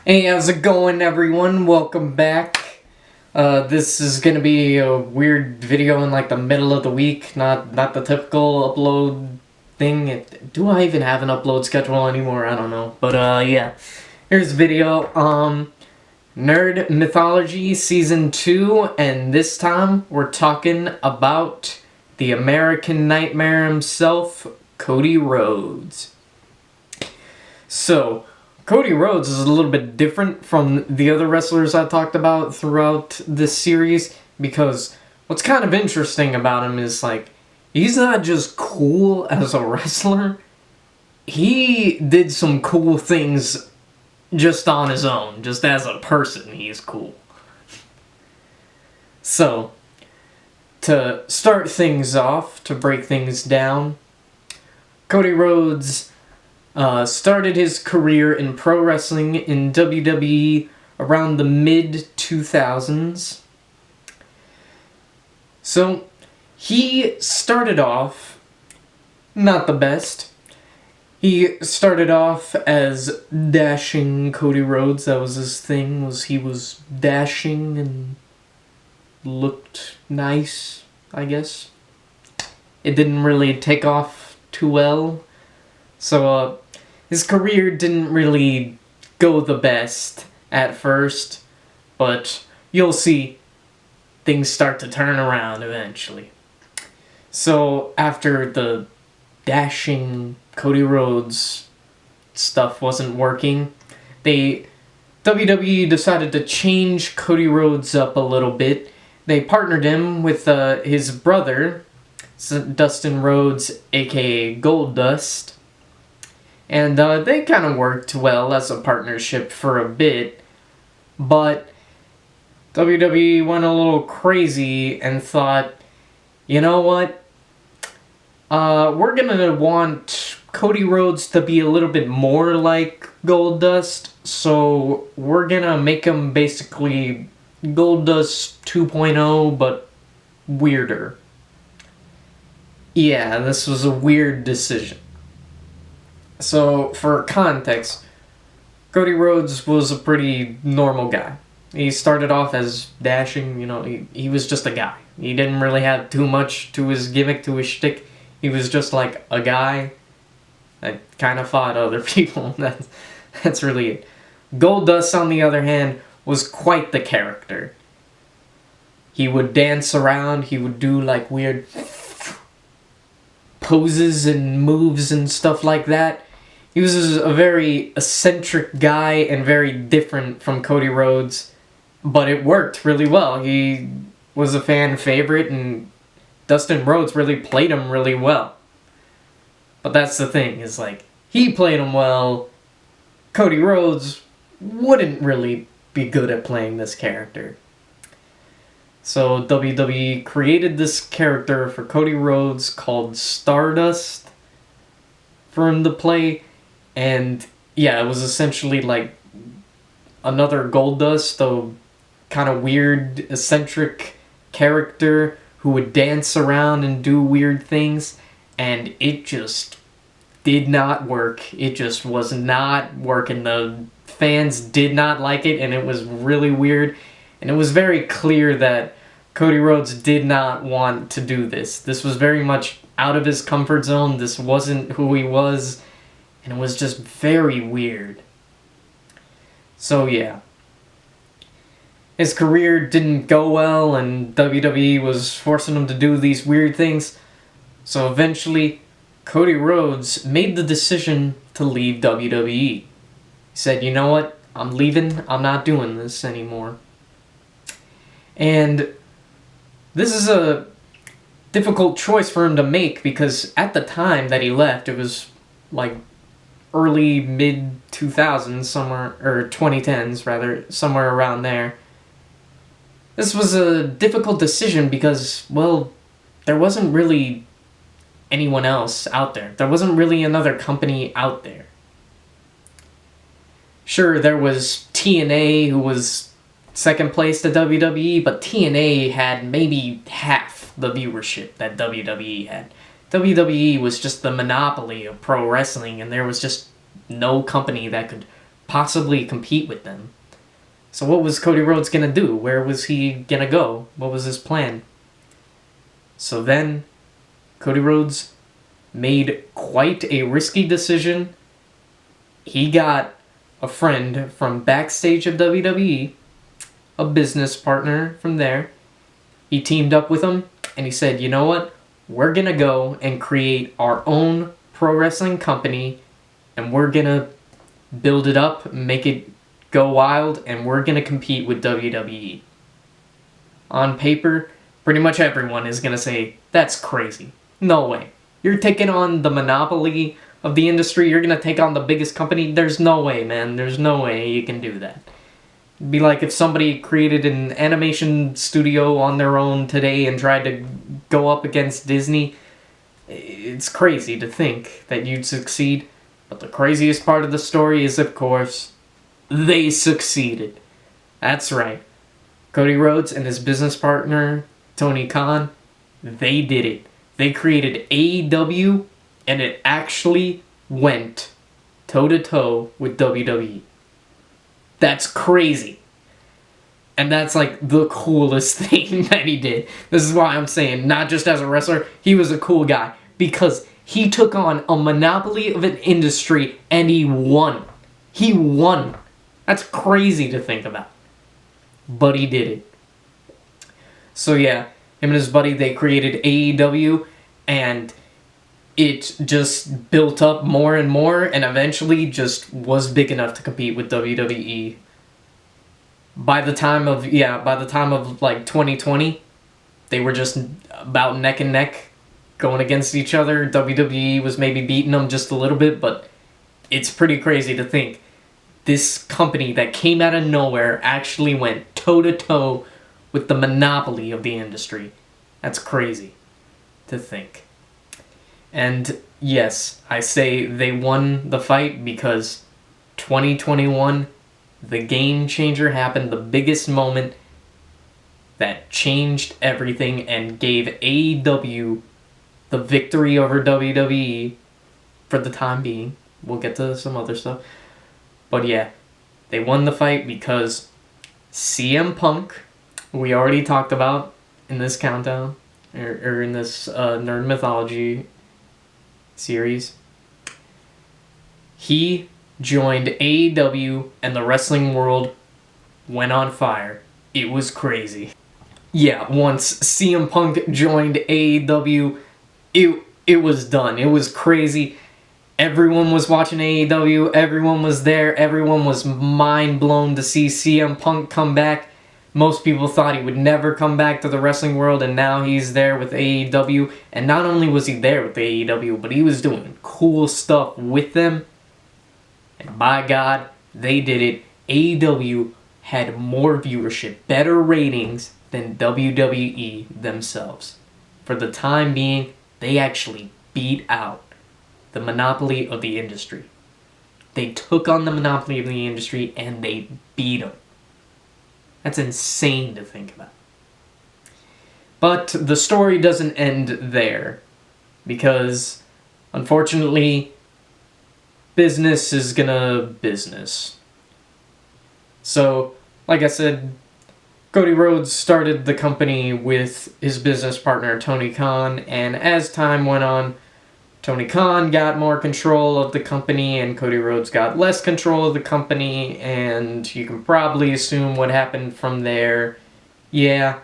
Hey, how's it going, everyone? Welcome back. This is gonna be a weird video in like the middle of the week, not the typical upload thing. Do I even have an upload schedule anymore? I don't know. But yeah. Here's the video. Nerd Mythology Season 2, and this time we're talking about the American Nightmare himself, Cody Rhodes. So, Cody Rhodes is a little bit different from the other wrestlers I talked about throughout this series, because what's kind of interesting about him is, like, he's not just cool as a wrestler, he did some cool things just on his own, just as a person, he's cool. So, to start things off, to break things down, Cody Rhodes started his career in pro wrestling in WWE around the mid-2000s. So, he started off not the best. He started off as dashing Cody Rhodes. That was his thing, he was dashing and looked nice, I guess. It didn't really take off too well. So, his career didn't really go the best at first, but you'll see things start to turn around eventually. So after the dashing Cody Rhodes stuff wasn't working, WWE decided to change Cody Rhodes up a little bit. They partnered him with his brother, Dustin Rhodes, aka Goldust. And they kind of worked well as a partnership for a bit, but WWE went a little crazy and thought, you know what, we're gonna want Cody Rhodes to be a little bit more like Goldust, so we're gonna make him basically Goldust 2.0, but weirder. Yeah, this was a weird decision. So, for context, Cody Rhodes was a pretty normal guy. He started off as dashing, he was just a guy. He didn't really have too much to his gimmick, to his shtick. He was just like a guy that kind of fought other people. That's really it. Goldust, on the other hand, was quite the character. He would dance around, he would do like weird poses and moves and stuff like that. He was a very eccentric guy and very different from Cody Rhodes, but it worked really well. He was a fan favorite, and Dustin Rhodes really played him really well. But that's the thing, is like, he played him well. Cody Rhodes wouldn't really be good at playing this character. So WWE created this character for Cody Rhodes called Stardust for him to play. And yeah, it was essentially like another Goldust, a kind of weird, eccentric character who would dance around and do weird things. And it just did not work. It just was not working. The fans did not like it, and it was really weird. And it was very clear that Cody Rhodes did not want to do this. This was very much out of his comfort zone. This wasn't who he was. And it was just very weird. So yeah. His career didn't go well, and WWE was forcing him to do these weird things. So eventually, Cody Rhodes made the decision to leave WWE. He said, you know what? I'm leaving. I'm not doing this anymore. And this is a difficult choice for him to make, because at the time that he left, it was like early mid-2000s, somewhere, or 2010s rather, somewhere around there. This was a difficult decision because, well, there wasn't really anyone else out there. There wasn't really another company out there. Sure, there was TNA, who was second place to WWE, but TNA had maybe half the viewership that WWE had. WWE was just the monopoly of pro wrestling, and there was just no company that could possibly compete with them. So what was Cody Rhodes gonna do? Where was he gonna go? What was his plan? So then, Cody Rhodes made quite a risky decision. He got a friend from backstage of WWE, a business partner from there. He teamed up with him, and he said, you know what? We're gonna go and create our own pro wrestling company, and we're gonna build it up, make it go wild, and we're gonna compete with WWE. On paper, pretty much everyone is gonna say, that's crazy. No way. You're taking on the monopoly of the industry, you're gonna take on the biggest company? There's no way, man. There's no way you can do that. It'd be like if somebody created an animation studio on their own today and tried to go up against Disney. It's crazy to think that you'd succeed. But the craziest part of the story is, of course, they succeeded. That's right. Cody Rhodes and his business partner, Tony Khan, they did it. They created AEW, and it actually went toe-to-toe with WWE. That's crazy. And that's like the coolest thing that he did. This is why I'm saying, not just as a wrestler, he was a cool guy. Because he took on a monopoly of an industry and he won. He won. That's crazy to think about. But he did it. So yeah, him and his buddy, they created AEW, and it just built up more and more, and eventually just was big enough to compete with WWE. By the time of like 2020, they were just about neck and neck, going against each other. WWE was maybe beating them just a little bit, but it's pretty crazy to think this company that came out of nowhere actually went toe-to-toe with the monopoly of the industry. That's crazy to think. And yes, I say they won the fight because 2021, the game changer happened, the biggest moment that changed everything and gave AEW the victory over WWE for the time being. We'll get to some other stuff. But yeah, they won the fight because CM Punk, we already talked about in this countdown, or in this Nerd Mythology series, he joined AEW and the wrestling world went on fire. It was crazy. Yeah, once CM Punk joined AEW, it was done. It was crazy. Everyone was watching AEW. Everyone was there. Everyone was mind blown to see CM Punk come back. Most people thought he would never come back to the wrestling world, and now he's there with AEW. And not only was he there with AEW, but he was doing cool stuff with them. And by God, they did it. AEW had more viewership, better ratings than WWE themselves. For the time being, they actually beat out the monopoly of the industry. They took on the monopoly of the industry and they beat them. That's insane to think about. But the story doesn't end there, because unfortunately, business is gonna business. So, like I said, Cody Rhodes started the company with his business partner Tony Khan, and as time went on, Tony Khan got more control of the company and Cody Rhodes got less control of the company, and you can probably assume what happened from there. Yeah,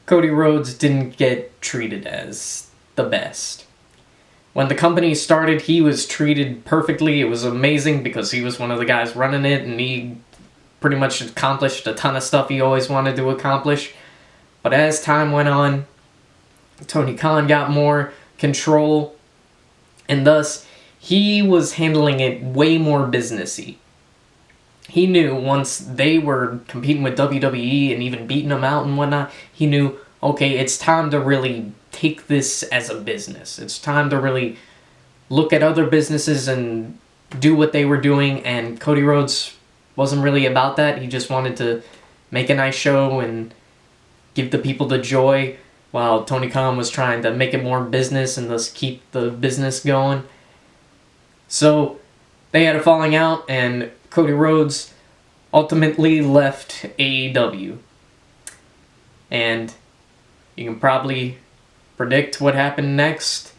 Cody Rhodes didn't get treated as the best. When the company started, he was treated perfectly. It was amazing because he was one of the guys running it, and he pretty much accomplished a ton of stuff he always wanted to accomplish. But as time went on, Tony Khan got more control, and thus he was handling it way more businessy. He knew once they were competing with WWE and even beating them out and whatnot, he knew, okay, it's time to really take this as a business. It's time to really look at other businesses and do what they were doing, and Cody Rhodes wasn't really about that. He just wanted to make a nice show and give the people the joy, while Tony Khan was trying to make it more business and thus keep the business going. So they had a falling out, and Cody Rhodes ultimately left AEW. And you can probably predict what happened next.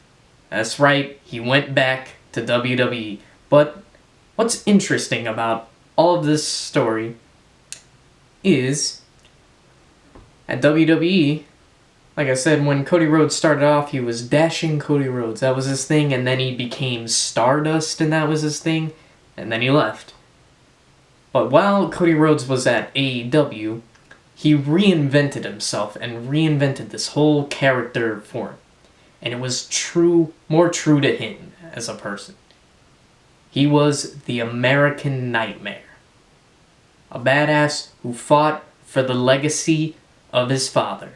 That's right, he went back to WWE. But what's interesting about all of this story is at WWE, like I said, when Cody Rhodes started off, he was Dashing Cody Rhodes. That was his thing, and then he became Stardust, and that was his thing, and then he left. But while Cody Rhodes was at AEW, he reinvented himself and reinvented this whole character for him. And it was more true to him as a person. He was the American Nightmare. A badass who fought for the legacy of his father.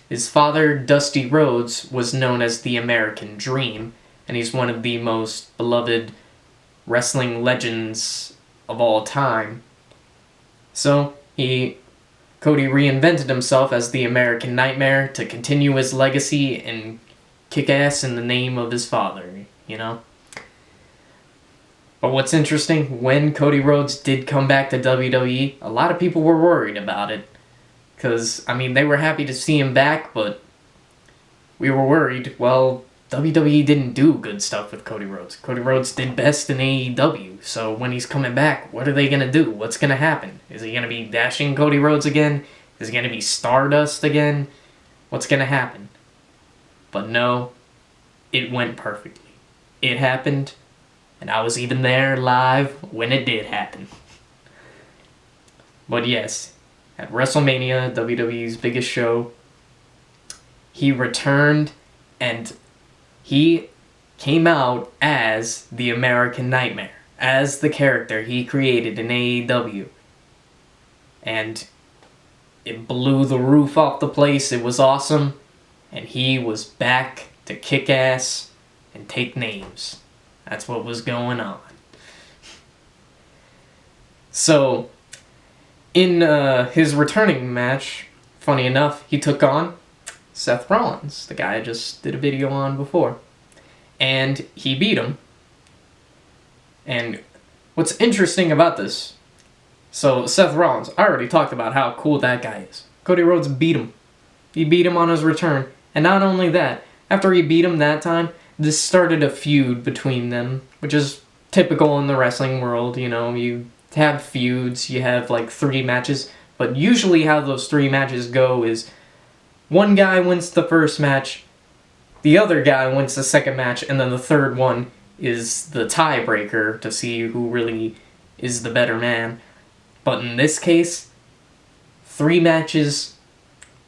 His father, Dusty Rhodes, was known as the American Dream, and he's one of the most beloved wrestling legends of all time. So, Cody reinvented himself as the American Nightmare to continue his legacy and kick ass in the name of his father, you know? But what's interesting, when Cody Rhodes did come back to WWE, a lot of people were worried about it. Because, I mean, they were happy to see him back, but we were worried. Well, WWE didn't do good stuff with Cody Rhodes. Cody Rhodes did best in AEW, so when he's coming back, what are they going to do? What's going to happen? Is he going to be Dashing Cody Rhodes again? Is he going to be Stardust again? What's going to happen? But no, it went perfectly. It happened, and I was even there live when it did happen. But yes, at WrestleMania, WWE's biggest show, he returned, and he came out as the American Nightmare, as the character he created in AEW. And it blew the roof off the place. It was awesome. And he was back to kick ass and take names. That's what was going on. So, in his returning match, funny enough, he took on Seth Rollins, the guy I just did a video on before. And he beat him. And what's interesting about this, so Seth Rollins, I already talked about how cool that guy is. Cody Rhodes beat him. He beat him on his return. And not only that, after he beat him that time, this started a feud between them, which is typical in the wrestling world. You know, you have feuds, you have like 3 matches, but usually how those 3 matches go is one guy wins the first match, the other guy wins the second match, and then the third one is the tiebreaker to see who really is the better man. But in this case, 3 matches,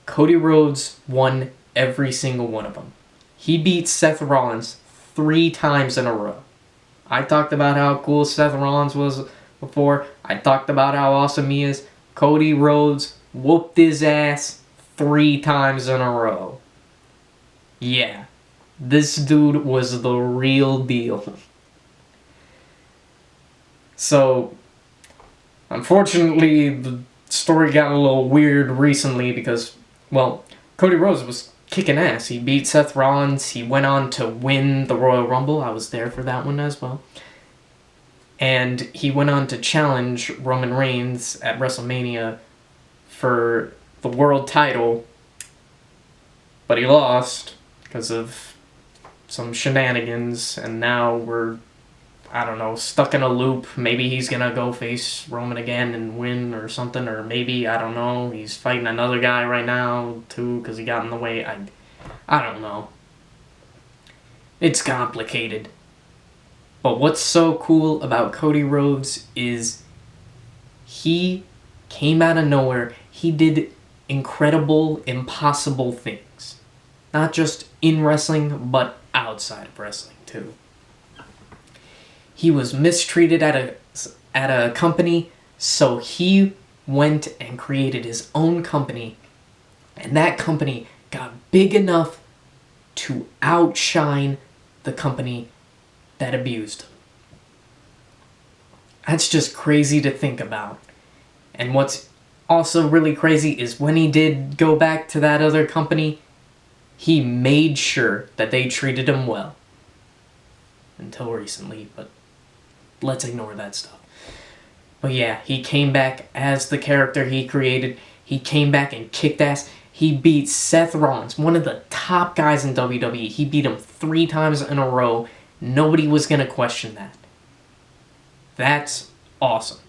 Cody Rhodes won every single one of them. He beat Seth Rollins 3 times in a row. I talked about how cool Seth Rollins was before. I talked about how awesome he is. Cody Rhodes whooped his ass 3 times in a row. Yeah, this dude was the real deal. So, unfortunately, the story got a little weird recently because, well, Cody Rhodes was kicking ass. He beat Seth Rollins. He went on to win the Royal Rumble. I was there for that one as well. And he went on to challenge Roman Reigns at WrestleMania for the world title. But he lost because of some shenanigans. And now we're, I don't know, stuck in a loop. Maybe he's going to go face Roman again and win or something. Or maybe, I don't know, he's fighting another guy right now too because he got in the way. I don't know. It's complicated. But what's so cool about Cody Rhodes is he came out of nowhere. He did incredible, impossible things. Not just in wrestling, but outside of wrestling too. He was mistreated at a company, so he went and created his own company, and that company got big enough to outshine the company that abused him. That's just crazy to think about. And what's also really crazy is when he did go back to that other company, he made sure that they treated him well. Until recently, but let's ignore that stuff. But yeah, he came back as the character he created. He came back and kicked ass. He beat Seth Rollins, one of the top guys in WWE. He beat him 3 times in a row. Nobody was going to question that. That's awesome.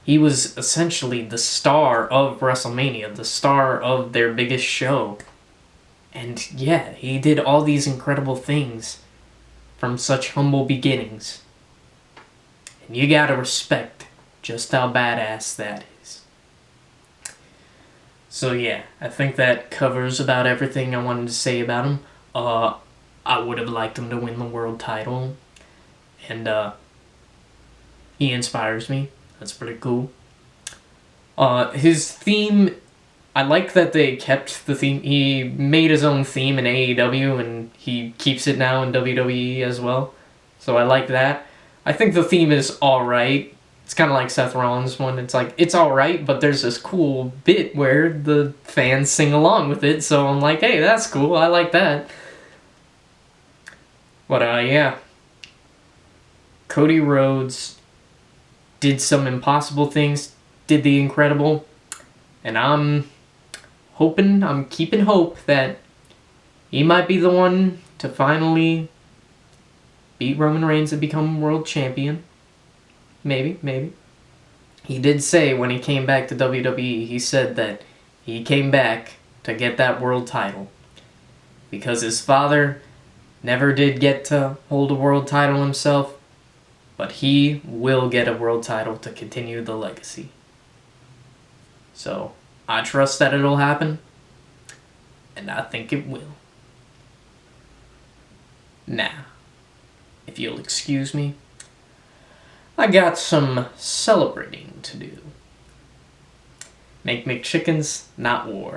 He was essentially the star of WrestleMania, the star of their biggest show. And yeah, he did all these incredible things from such humble beginnings. And you gotta respect just how badass that is. So yeah, I think that covers about everything I wanted to say about him. I would have liked him to win the world title. And he inspires me. That's pretty cool. His theme, I like that they kept the theme. He made his own theme in AEW, and he keeps it now in WWE as well. So I like that. I think the theme is alright. It's kind of like Seth Rollins' one. It's like, it's alright, but there's this cool bit where the fans sing along with it. So I'm like, hey, that's cool. I like that. But yeah. Cody Rhodes did some impossible things, did the incredible, and I'm keeping hope that he might be the one to finally beat Roman Reigns and become world champion. Maybe. He did say when he came back to WWE, he said that he came back to get that world title because his father never did get to hold a world title himself. But he will get a world title to continue the legacy. So, I trust that it'll happen. And I think it will. Now, if you'll excuse me, I got some celebrating to do. Make McChickens, not war.